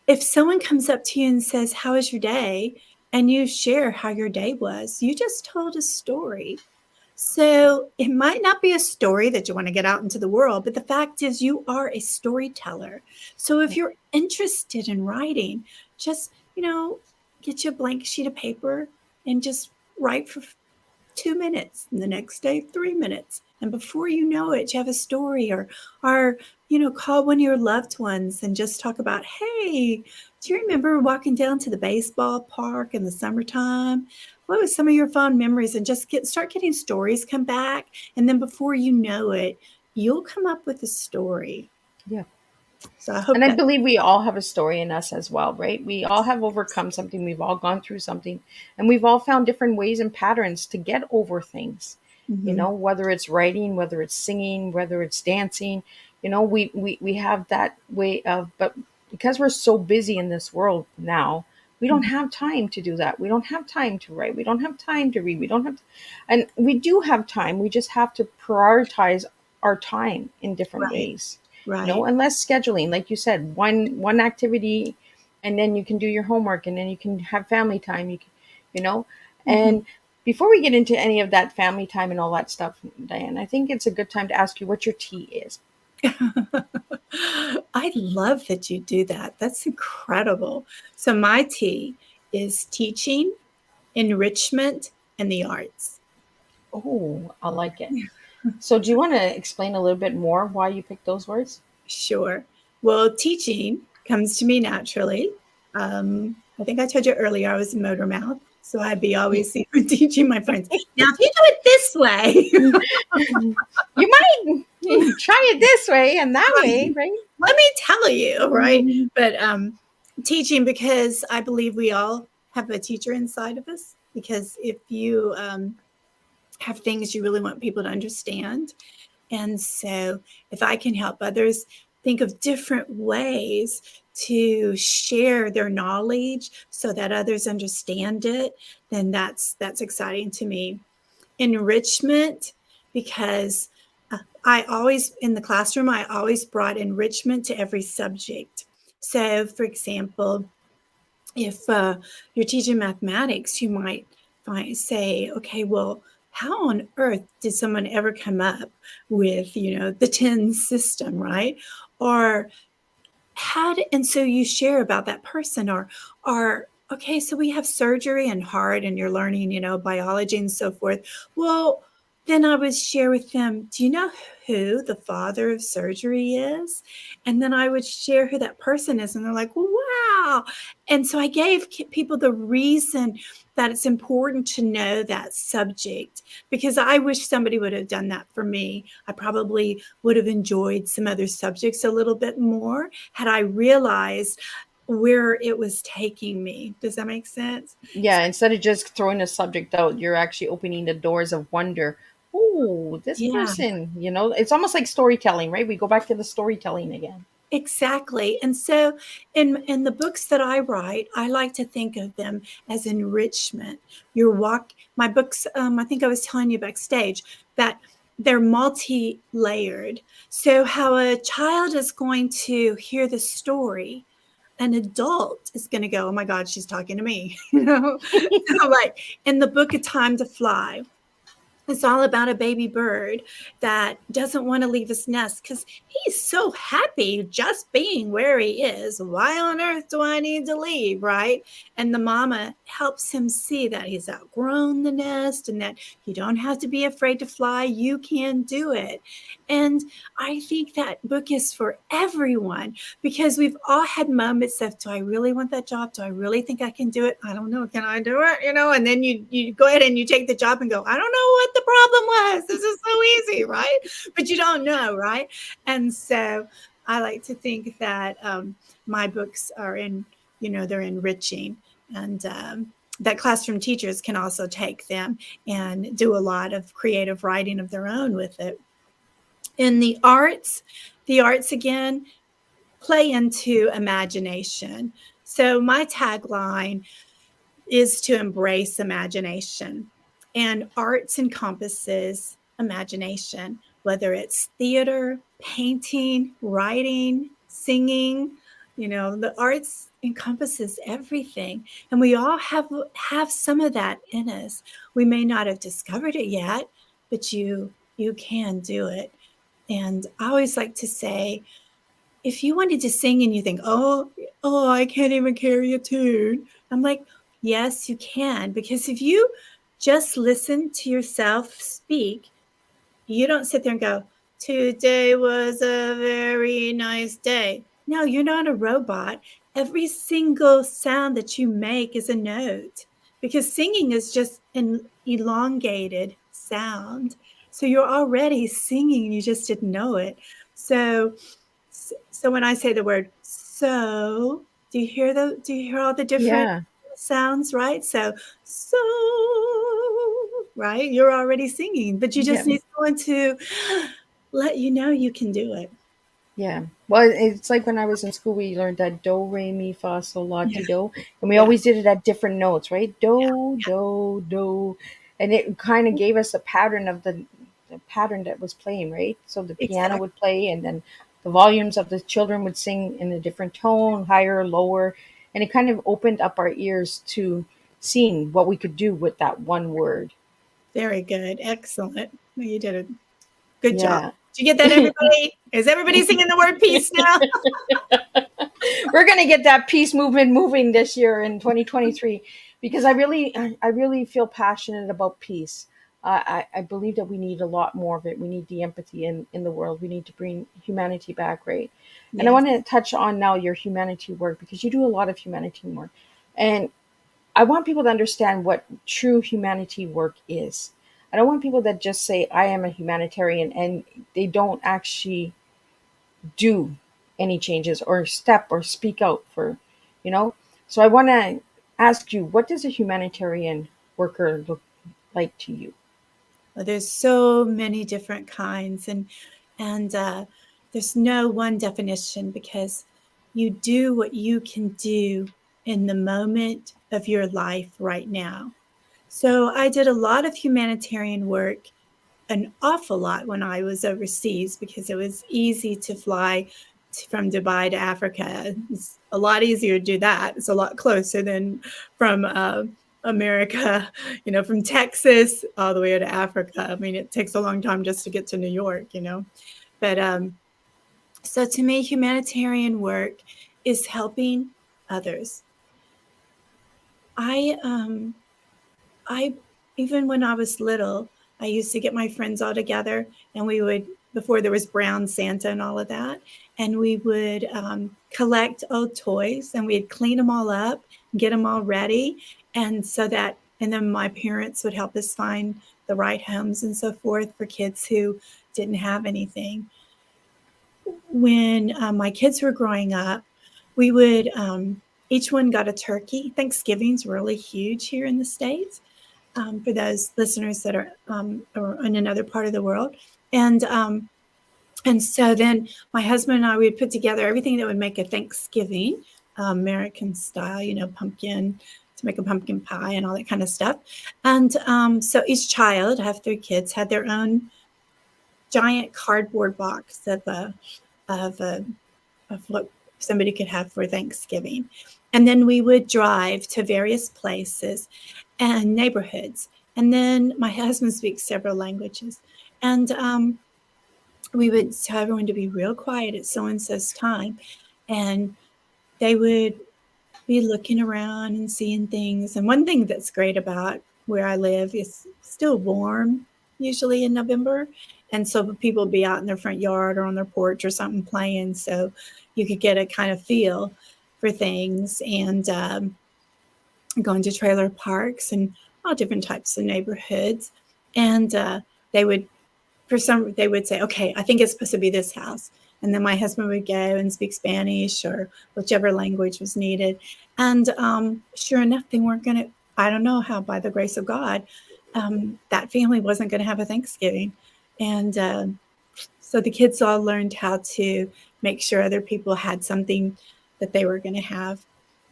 if someone comes up to you and says, how was your day? And you share how your day was, you just told a story. So it might not be a story that you want to get out into the world, but the fact is you are a storyteller. So if you're interested in writing, just, get you a blank sheet of paper and just write for 2 minutes, and the next day 3 minutes, and before you know it, you have a story. Or call one of your loved ones and just talk about, hey, do you remember walking down to the baseball park in the summertime? What was some of your fond memories? And just start getting stories come back, and then before you know it, you'll come up with a story. Yeah. So I hope And I that. believe we all have a story in us as well, right? We all have overcome something. We've all gone through something, and we've all found different ways and patterns to get over things. Mhm. Whether it's writing, whether it's singing, whether it's dancing, we have that way of, but because we're so busy in this world now, we don't Mhm. have time to do that. We don't have time to write. We don't have time to read. We don't have, and we do have time. We just have to prioritize our time in different Right, ways, right. and less scheduling, like you said, one activity, and then you can do your homework, and then you can have family time. You know Mhm. and before we get into any of that family time and all that stuff, Diane, I think it's a good time to ask you what your tea is. I love that you do that. That's incredible. So my T is teaching, enrichment, and the arts. Oh, I like it. Yeah. So do you want to explain a little bit more why you picked those words? Sure. Well, teaching comes to me naturally. I think I told you earlier I was a motor mouth, so I'd be always teaching my friends. Now, if you do it this way, You might try it this way and that way, right? let me tell you, right? Mhm. But teaching, because I believe we all have a teacher inside of us. Because if you have things you really want people to understand, and so if I can help others think of different ways to share their knowledge so that others understand it, then that's exciting to me. Enrichment, because I always, in the classroom, I always brought enrichment to every subject. So, for example, if you're teaching mathematics, you might say, okay, well, how on earth did someone ever come up with, the 10 system, right? Or and so you share about that person. Or okay, so we have surgery and heart, and you're learning, biology and so forth. Well, then I would share with them, do you know who the father of surgery is? And then I would share who that person is, and they're like, wow. And so I gave people the reason that it's important to know that subject, because I wish somebody would have done that for me. I probably would have enjoyed some other subjects a little bit more had I realized where it was taking me. Does that make sense? Yeah, instead of just throwing a subject out, you're actually opening the doors of wonder. Oh, this Yeah, person, it's almost like storytelling, right? We go back to the storytelling again. exactly. And so in the books that I write, I like to think of them as enrichment. My books, I think I was telling you backstage that they're multi-layered. So how a child is going to hear the story, an adult is going to go, oh my God, she's talking to me. So like in the book, A Time to Fly, it's all about a baby bird that doesn't want to leave his nest because he's so happy just being where he is. Why on earth do I need to leave, right? And the mama helps him see that he's outgrown the nest and that you don't have to be afraid to fly. You can do it. And I think that book is for everyone, because we've all had moments of, do I really want that job? Do I really think I can do it? I don't know. Can I do it? And then you go ahead and you take the job and go, I don't know what the problem was. This is so easy, right? But you don't know, right? And so I like to think that my books are they're enriching. And that classroom teachers can also take them and do a lot of creative writing of their own with it. In the arts again play into imagination. So my tagline is to embrace imagination, and arts encompasses imagination, whether it's theater, painting, writing, singing. The arts encompasses everything, and we all have some of that in us. We may not have discovered it yet, but you can do it. And I always like to say, if you wanted to sing and you think, oh, I can't even carry a tune, I'm like, yes, you can. Because if you just listen to yourself speak, you don't sit there and go, today was a very nice day. No, you're not a robot. Every single sound that you make is a note, because singing is just an elongated sound. So you're already singing, you just didn't know it. So when I say the word so, do you hear all the different Yeah. sounds, right? So, right? You're already singing, but you Yeah. just need someone to let you know you can do it. Yeah. Well, it's like when I was in school, we learned that do, re, mi, fa, sol, la, Yeah. ti, do. And we Yeah. always did it at different notes, right? Do, do, do. And it kind of gave us a pattern of the pattern that was playing, right? So the piano Exactly. would play, and then the volumes of the children would sing in a different tone, higher, lower. And it kind of opened up our ears to seeing what we could do with that one word. Very good. Excellent. Well, you did a good job. Yeah. Did you get that, everybody? Is everybody singing the word peace now? We're going to get that peace movement moving this year in 2023, because I really feel passionate about peace. I believe that we need a lot more of it. We need the empathy in the world. We need to bring humanity back, right? And I Yes. want to touch on now your humanity work, because you do a lot of humanity work. And I want people to understand what true humanity work is. I don't want people that just say, I am a humanitarian, and they don't actually do any changes or step or speak out for, you know. So I want to ask you, what does a humanitarian worker look like to you? Well, there's so many different kinds, and there's no one definition, because you do what you can do in the moment of your life right now. So I did a lot of humanitarian work, an awful lot, when I was overseas, because it was easy to fly from Dubai to Africa. It's a lot easier to do that. It's a lot closer than from America, from Texas all the way to Africa. I mean, it takes a long time just to get to New York. But so to me, humanitarian work is helping others. I even when I was little, I used to get my friends all together, and we would, before there was brown Santa and all of that, and we would collect old toys, and we'd clean them all up, get them all ready, and then my parents would help us find the right homes and so forth for kids who didn't have anything. When my kids were growing up, we would each one got a turkey. Thanksgiving's really huge here in the States, for those listeners that are in another part of the world. And so then my husband and I would put together everything that would make a Thanksgiving, American style, pumpkin, to make a pumpkin pie and all that kind of stuff. And so each child, I have 3 kids, had their own giant cardboard box of what somebody could have for Thanksgiving. And then we would drive to various places and neighborhoods. And then my husband speaks several languages. And we would tell everyone to be real quiet at so-and-so's time. And they would be looking around and seeing things. And one thing that's great about where I live is still warm, usually in November. And so people would be out in their front yard or on their porch or something playing. So you could get a kind of feel for things. And going to trailer parks and all different types of neighborhoods. And they would say, okay, I think it's supposed to be this house. And then my husband would go and speak Spanish or whichever language was needed. And sure enough, they weren't going to I don't know how, by the grace of God, that family wasn't going to have a Thanksgiving. And so the kids all learned how to make sure other people had something that they were going to have.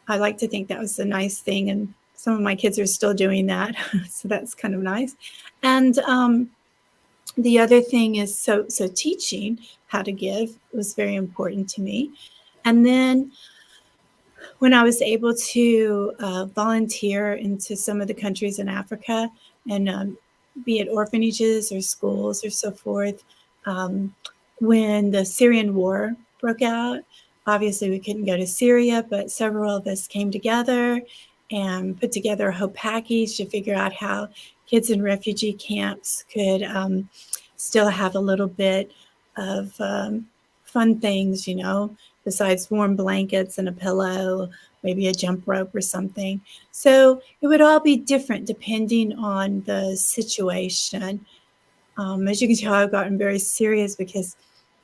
I like to think that was a nice thing. And some of my kids are still doing that. So that's kind of nice. And the other thing is so teaching how to give was very important to me. And then when I was able to volunteer into some of the countries in Africa, and be it orphanages or schools or so forth, um, when the Syrian war broke out, obviously we couldn't go to Syria, but several of us came together and put together a whole package to figure out how kids in refugee camps could still have a little bit of fun things, besides warm blankets and a pillow, maybe a jump rope or something. So it would all be different depending on the situation. As you can tell, I've gotten very serious because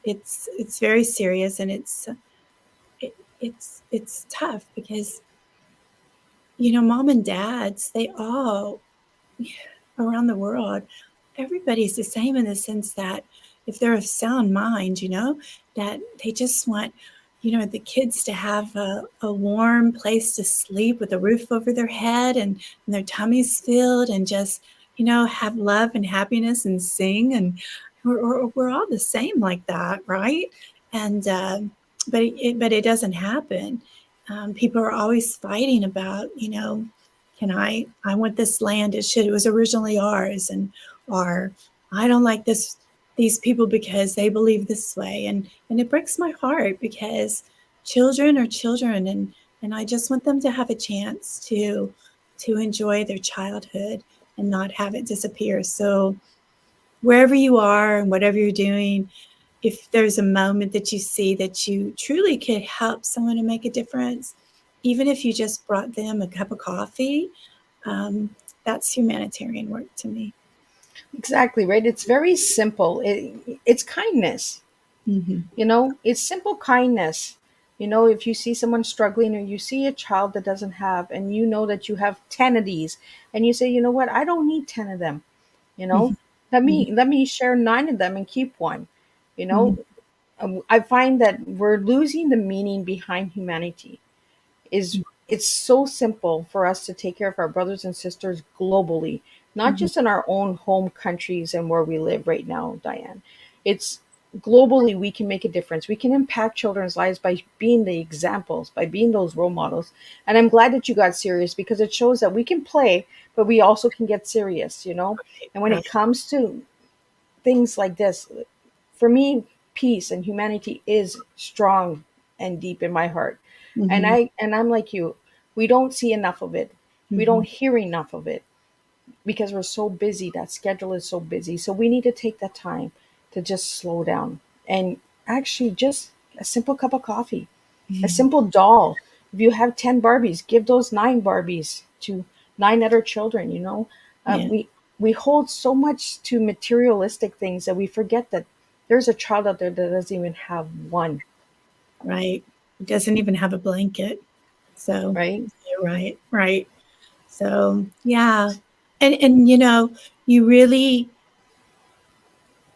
it's very serious, and it's tough because mom and dads, they all around the world, everybody's the same in the sense that if they're of sound mind, that they just want, the kids to have a warm place to sleep with a roof over their head, and their tummies filled, and just, have love and happiness and sing. And we're all the same like that, right? And, but it doesn't happen. People are always fighting about, can I want this land, it was originally ours, or I don't like these people because they believe this way. And it breaks my heart because children are children, and I just want them to have a chance to enjoy their childhood and not have it disappear. So wherever you are and whatever you're doing, if there's a moment that you see that you truly could help someone to make a difference, even if you just brought them a cup of coffee, that's humanitarian work to me. Exactly, right? It's very simple. It's kindness. Mm-hmm. It's simple kindness. If you see someone struggling, or you see a child that doesn't have, and you know that you have 10 of these, and you say, you know what, I don't need 10 of them. you know let Mm-hmm. me share 9 of them and keep one. you Mm-hmm. know I find that we're losing the meaning behind humanity. Is It's so simple for us to take care of our brothers and sisters globally, not Mm-hmm. just in our own home countries and where we live right now, Diane. It's globally we can make a difference. We can impact children's lives by being the examples, by being those role models. And I'm glad that you got serious, because it shows that we can play, but we also can get serious. And when Right. it comes to things like this, for me, peace and humanity is strong and deep in my heart. And Mm-hmm. I'm like you. We don't see enough of it. We Mm-hmm. don't hear enough of it because we're so busy. That schedule is so busy. So we need to take that time to just slow down and actually just a simple cup of coffee, a Mm-hmm. simple doll. If you have 10 Barbies, give those 9 Barbies to 9 other children. Uh, Yeah. we we hold so much to materialistic things that we forget that there's a child out there that doesn't even have one, Right. It doesn't even have a blanket. So right? you're right. Right. So yeah. And you really,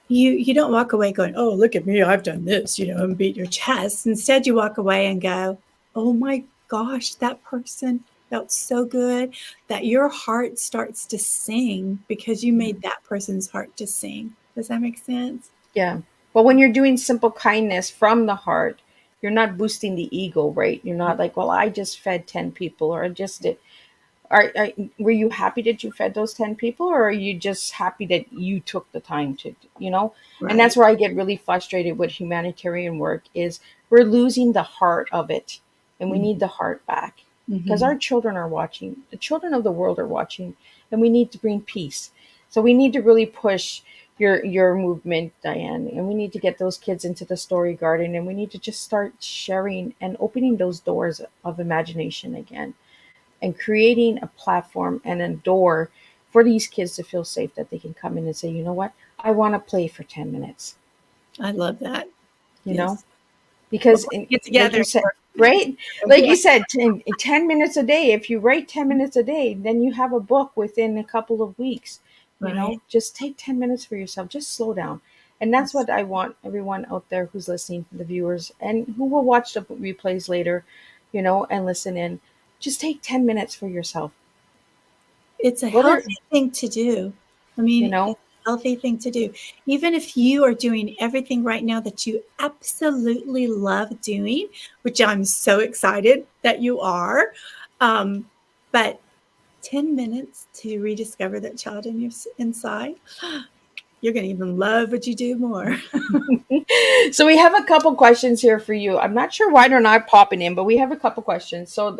you don't walk away going, oh, look at me, I've done this, and beat your chest. Instead, you walk away and go, oh my gosh, that person felt so good, that your heart starts to sing because you made that person's heart to sing. Does that make sense? Yeah. But when you're doing simple kindness from the heart, you're not boosting the ego, right? You're not like, well, I just fed 10 people, or I just did. Were you happy that you fed those 10 people, or are you just happy that you took the time to? And Right. that's where I get really frustrated with humanitarian work, is we're losing the heart of it, and we need the heart back, because Mm-hmm. our children are watching, the children of the world are watching, and we need to bring peace. So we need to really push your movement, Diane, and we need to get those kids into the story garden, and we need to just start sharing and opening those doors of imagination again, and creating a platform and a door for these kids to feel safe, that they can come in and say, you know what, I want to play for 10 minutes, I love that. you Yes. know, Well, because let's get like together you and said, work. right? Like Yeah, you said, 10 minutes a day. If you write 10 minutes a day, then you have a book within a couple of weeks. right. Just take 10 minutes for yourself. Just slow down. And that's what I want everyone out there who's listening, the viewers, and who will watch the replays later, and listen in. Just take 10 minutes for yourself. It's a Whether, healthy thing to do. I you mean, know, it's a healthy thing to do. Even if you are doing everything right now that you absolutely love doing, which I'm so excited that you are, um, but 10 minutes to rediscover that child in your inside, you're going to even love what you do more. so we have a couple questions here for you. I'm not sure why they're not popping in, but we have a couple questions. So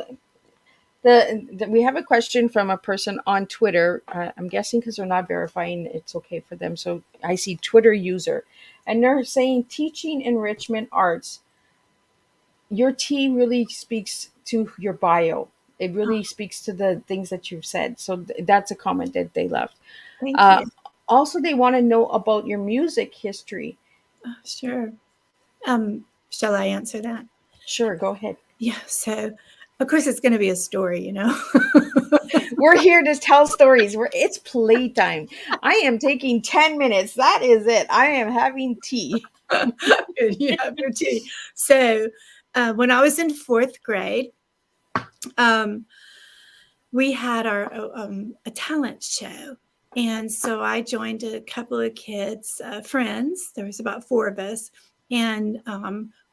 we have a question from a person on Twitter. I'm guessing because they're not verifying, it's okay for them. So I see Twitter user, and they're saying teaching enrichment arts. Your T really speaks to your bio. It really speaks to the things that you've said. So that's a comment that they left. Thank Uh, you. Also, they want to know about your music history. Sure. Shall I answer that? Sure, go ahead. Yeah. So, of course, it's going to be a story, you know. We're here to tell stories. It's playtime. I am taking 10 minutes. That is it. I am having tea. You have your tea. So, when I was in fourth grade, um, we had our a talent show, and so I joined a couple of kids, friends. There was about four of us, and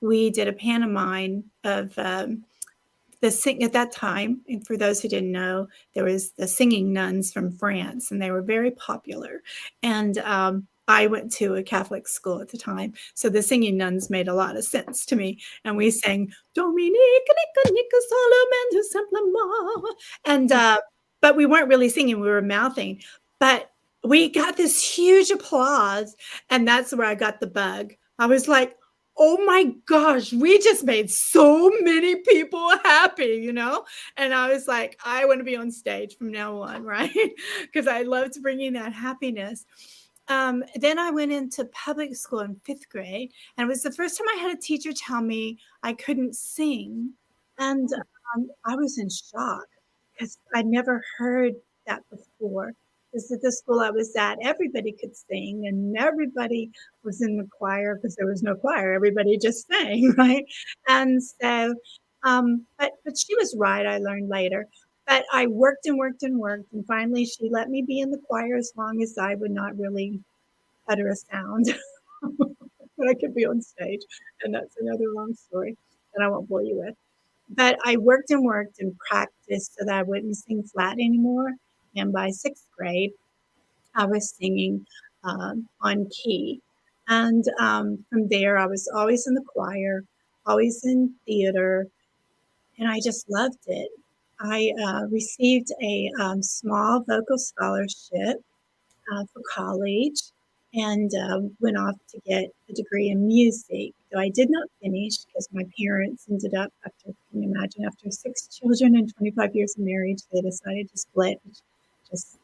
we did a pantomime of the sing at that time. And for those who didn't know, there was the singing nuns from France, and they were very popular. And I went to a Catholic school at the time, so the singing nuns made a lot of sense to me. And we sang Dominique, Nica, Nica, Solomon, simplement. And but we weren't really singing; we were mouthing. But we got this huge applause, and that's where I got the bug. I was like, oh my gosh, we just made so many people happy, you know? And I was like, I want to be on stage from now on, right? Because I loved bringing that happiness. Then I went into public school in fifth grade, and it was the first time I had a teacher tell me I couldn't sing. And I was in shock because I'd never heard that before. Because at the school I was at, everybody could sing, and everybody was in the choir because there was no choir. Everybody just sang, right? And so, but she was right. I learned later. But I worked and worked and worked, and finally she let me be in the choir as long as I would not really utter a sound. But I could be on stage, and that's another long story that I won't bore you with. But I worked and worked and practiced so that I wouldn't sing flat anymore. And by sixth grade, I was singing on key. And from there, I was always in the choir, always in theater, and I just loved it. I received a small vocal scholarship for college and went off to get a degree in music. Though I did not finish because my parents ended up, after, can you imagine, after 6 children and 25 years of marriage, they decided to split, which just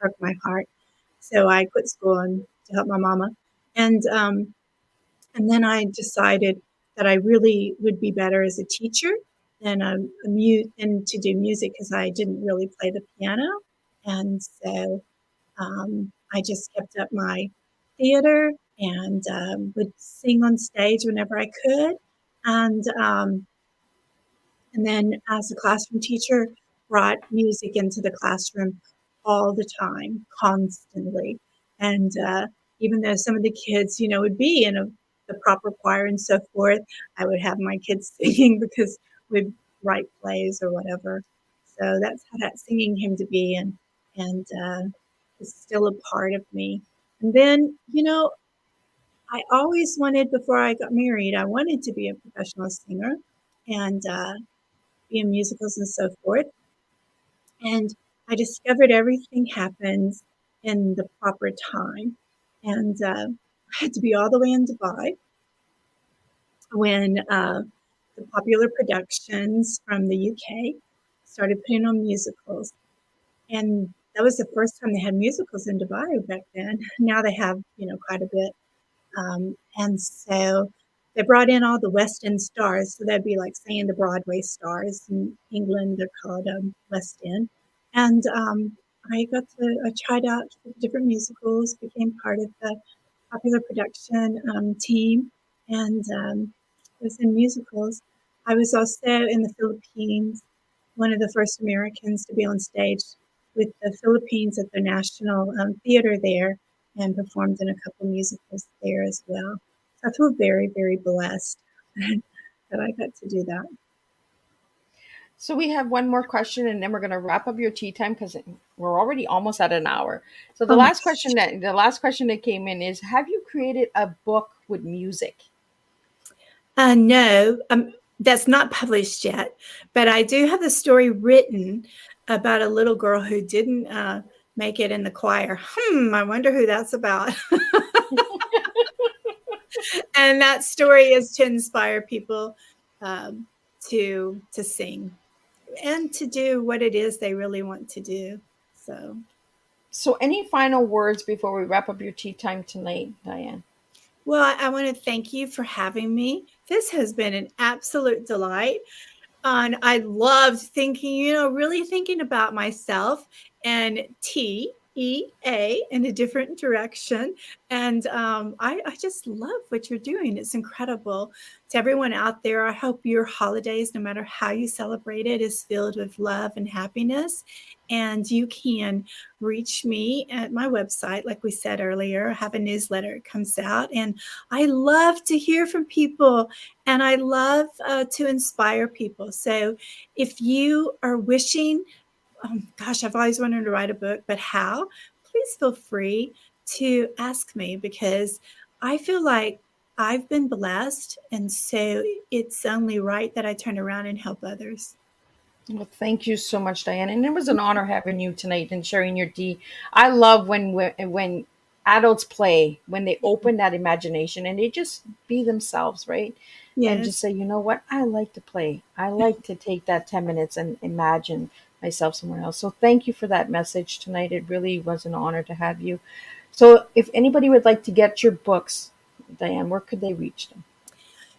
broke my heart. So I quit school to help my mama. And and then I decided that I really would be better as a teacher than a mute and to do music because I didn't really play the piano. And so I just kept up my theater and would sing on stage whenever I could. And and then as a classroom teacher, brought music into the classroom all the time, constantly. And even though some of the kids, you know, would be in the proper choir and so forth, I would have my kids singing because we'd write plays or whatever. So that's how that singing came to be, and it's still a part of me. And then, you know, I always wanted, before I got married, I wanted to be a professional singer and be in musicals and so forth. And I discovered everything happens in the proper time. And I had to be all the way in Dubai when the popular productions from the UK started putting on musicals. And that was the first time they had musicals in Dubai back then. Now they have, you know, quite a bit. And so they brought in all the West End stars. So that'd be like saying the Broadway stars in England. They're called West End. And I tried out for different musicals, became part of the popular production team, and was in musicals. I was also in the Philippines, one of the first Americans to be on stage with the Philippines at the National Theater there, and performed in a couple musicals there as well. So I feel very, very blessed that I got to do that. So we have one more question, and then we're going to wrap up your tea time because we're already almost at an hour. So Oh my, the last question that came in is: have you created a book with music? no, that's not published yet, but I do have the story written about a little girl who didn't make it in the choir. I wonder who that's about. And that story is to inspire people um, to sing and to do what it is they really want to do. So, So, any final words before we wrap up your tea time tonight, Diann? well, I want to thank you for having me. This has been an absolute delight. And I loved thinking, really thinking about myself and TEA in a different direction. And I just love what you're doing. It's incredible. To everyone out there, I hope your holidays, no matter how you celebrate it, is filled with love and happiness. And you can reach me at my website, like we said earlier. I have a newsletter, it comes out. And I love to hear from people, and I love to inspire people. So if you are wishing, gosh, I've always wanted to write a book, but how? Please feel free to ask me, because I feel like I've been blessed. And so it's only right that I turn around and help others. Well, thank you so much, Diane. And it was an honor having you tonight and sharing your tea. I love when adults play, when they open that imagination and they just be themselves, right? And just Yes. say, you know what, I like to play. I like to take that 10 minutes and imagine myself somewhere else. So thank you for that message tonight. It really was an honor to have you. So if anybody would like to get your books, Diane, where could they reach them?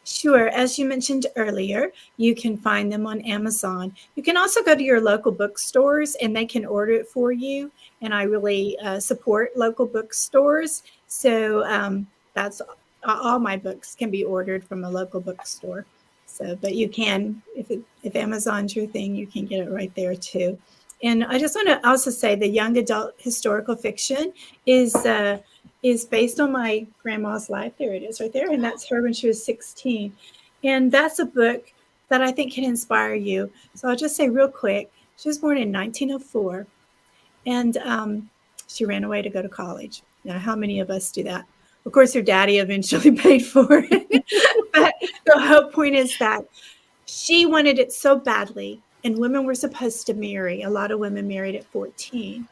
Sure. As you mentioned earlier, you can find them on Amazon. You can also go to your local bookstores and they can order it for you. And I really support local bookstores. So that's all my books can be ordered from a local bookstore. So, but you can, if Amazon's your thing, you can get it right there too. And I just want to also say the young adult historical fiction is based on my grandma's life. There it is right there. And that's her when she was 16. And that's a book that I think can inspire you. So I'll just say real quick, she was born in 1904, and she ran away to go to college. Now, how many of us do that? Of course, her daddy eventually paid for it. But the whole point is that she wanted it so badly, and women were supposed to marry. A lot of women married at 14.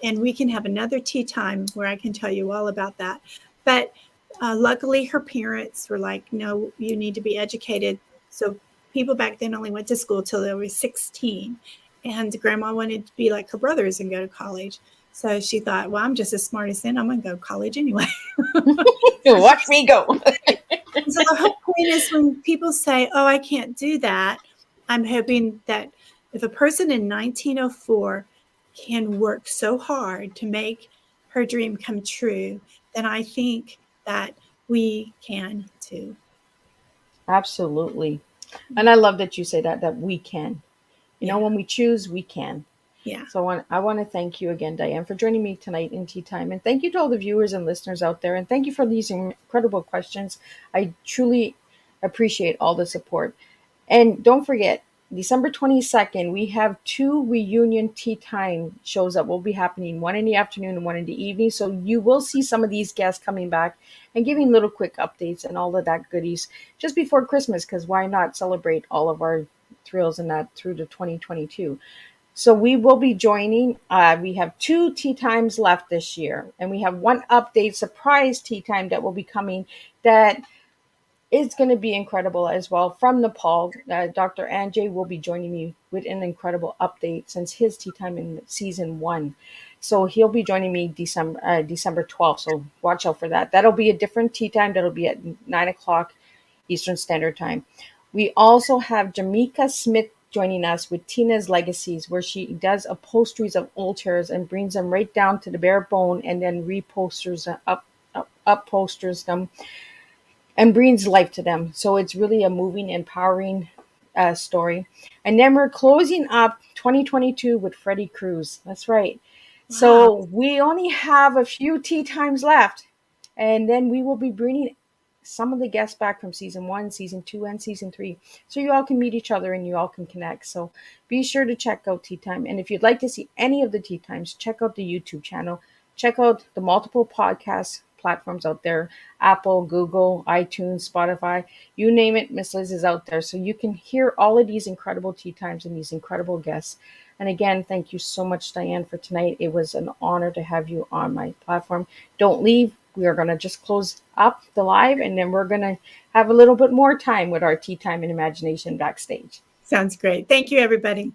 And we can have another tea time where I can tell you all about that. But luckily, her parents were like, no, you need to be educated. So people back then only went to school till they were 16. And grandma wanted to be like her brothers and go to college. So she thought, well, I'm just as smart as them. I'm going to go to college anyway. Watch me go. So the whole point is when people say, oh, I can't do that, I'm hoping that if a person in 1904 can work so hard to make her dream come true, then I think that we can too. Absolutely. And I love that you say that we can. You know, Yeah. when we choose, we can. Yeah. So I want to thank you again, Diane, for joining me tonight in Tea Time. And thank you to all the viewers and listeners out there. And thank you for these incredible questions. I truly appreciate all the support. And don't forget, December 22nd, we have two reunion tea time shows that will be happening, one in the afternoon and one in the evening. So you will see some of these guests coming back and giving little quick updates and all of that goodies just before Christmas, because why not celebrate all of our thrills and that through to 2022. So we will be joining. We have two tea times left this year, and we have one update surprise tea time that will be coming. That is going to be incredible as well from Nepal. Dr. Anjay will be joining me with an incredible update since his tea time in season one. So he'll be joining me December 12th. So watch out for that. That'll be a different tea time. That'll be at 9 o'clock Eastern Standard Time. We also have Jamaica Smith joining us with Tina's Legacies, where she does upholsteries of old chairs and brings them right down to the bare bone and then upholsters them and breathes life to them. So it's really a moving, empowering story. And then we're closing up 2022 with Freddie Cruz. That's right. Wow. So we only have a few tea times left, and then we will be bringing some of the guests back from season 1, season 2, and season 3. So you all can meet each other and you all can connect. So be sure to check out Tea Time. And if you'd like to see any of the Tea Times, check out the YouTube channel. Check out the multiple podcast platforms out there: Apple, Google, iTunes, Spotify, you name it. Miss Liz is out there. So you can hear all of these incredible Tea Times and these incredible guests. And again, thank you so much, Diann, for tonight. It was an honor to have you on my platform. Don't leave. We are going to just close up the live, and then we're going to have a little bit more time with our Tea Time and Imagination backstage. Sounds great. Thank you, everybody.